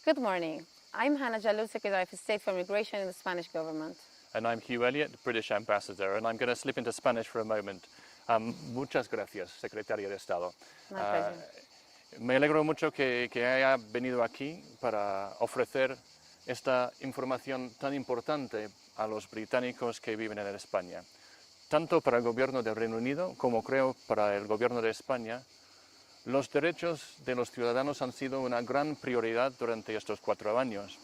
Good morning. I'm Hannah Jalou, Secretary of State for Migration in the Spanish government. And I'm Hugh Elliott, British Ambassador, and I'm going to slip into Spanish for a moment. Muchas gracias, Secretaria de Estado. My pleasure. Me alegro mucho que haya venido aquí para ofrecer esta información tan importante a los británicos que viven en España. Tanto para el gobierno del Reino Unido como creo para el gobierno de España, los derechos de los ciudadanos han sido una gran prioridad durante estos 4 años.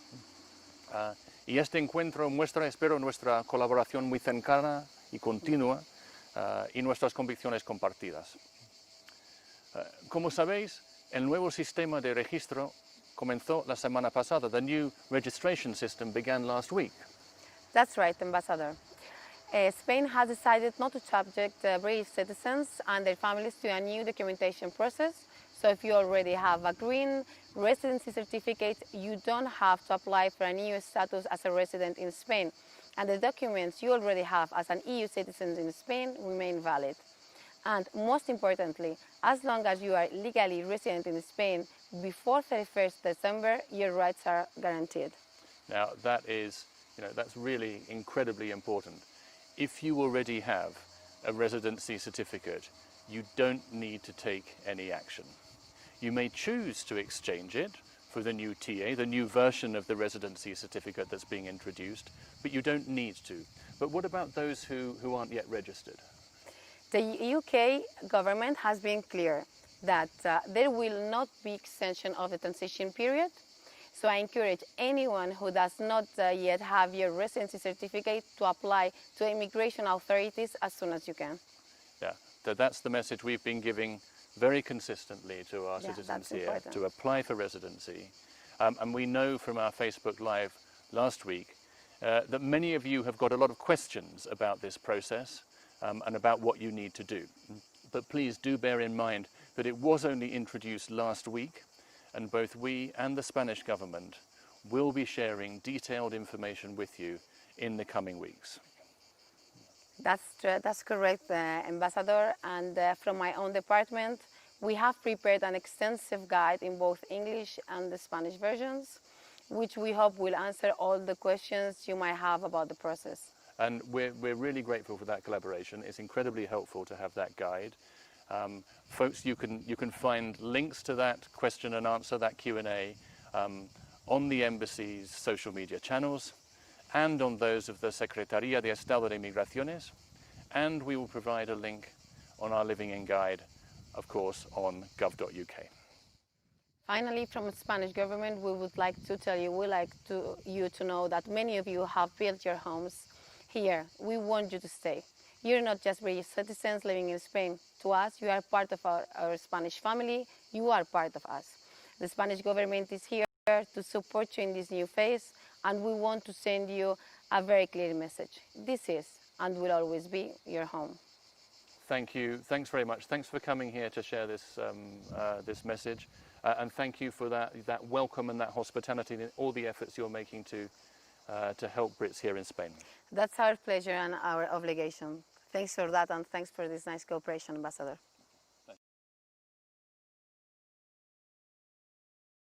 Y este encuentro muestra, espero, nuestra colaboración muy cercana y continua y nuestras convicciones compartidas. Como sabéis, el nuevo sistema de registro comenzó la semana pasada. The new registration system began last week. That's right, Ambassador. Spain has decided not to subject British citizens and their families to a new documentation process. So if you already have a green residency certificate, you don't have to apply for a new status as a resident in Spain. And the documents you already have as an EU citizen in Spain remain valid. And most importantly, as long as you are legally resident in Spain before 31st December, your rights are guaranteed. Now that's really incredibly important. If you already have a residency certificate, you don't need to take any action. You may choose to exchange it for the new TA, the new version of the residency certificate that's being introduced, but you don't need to. But what about those who aren't yet registered? The UK government has been clear that there will not be extension of the transition period. So I encourage anyone who does not yet have your residency certificate to apply to immigration authorities as soon as you can. Yeah, that's the message we've been giving very consistently to our citizens here, important. to apply for residency. And we know from our Facebook Live last week that many of you have got a lot of questions about this process and about what you need to do. But please do bear in mind that it was only introduced last week, and both we and the Spanish government will be sharing detailed information with you in the coming weeks. That's correct, Ambassador. And from my own department, we have prepared an extensive guide in both English and the Spanish versions, which we hope will answer all the questions you might have about the process. And we're really grateful for that collaboration. It's incredibly helpful to have that guide. Folks, you can find links to that question and answer, that Q&A, on the embassy's social media channels and on those of the Secretaría de Estado de Migraciones, and we will provide a link on our Living In guide, of course, on gov.uk. Finally, from the Spanish government, we would like to tell you, you to know that many of you have built your homes here. We want you to stay. You're not just British citizens living in Spain. To us, you are part of our Spanish family. You are part of us. The Spanish government is here to support you in this new phase, and we want to send you a very clear message. This is and will always be your home. Thank you. Thanks very much. Thanks for coming here to share this this message, and thank you for that welcome and that hospitality and all the efforts you're making to help Brits here in Spain. That's our pleasure and our obligation. Thanks for that, and thanks for this nice cooperation, Ambassador.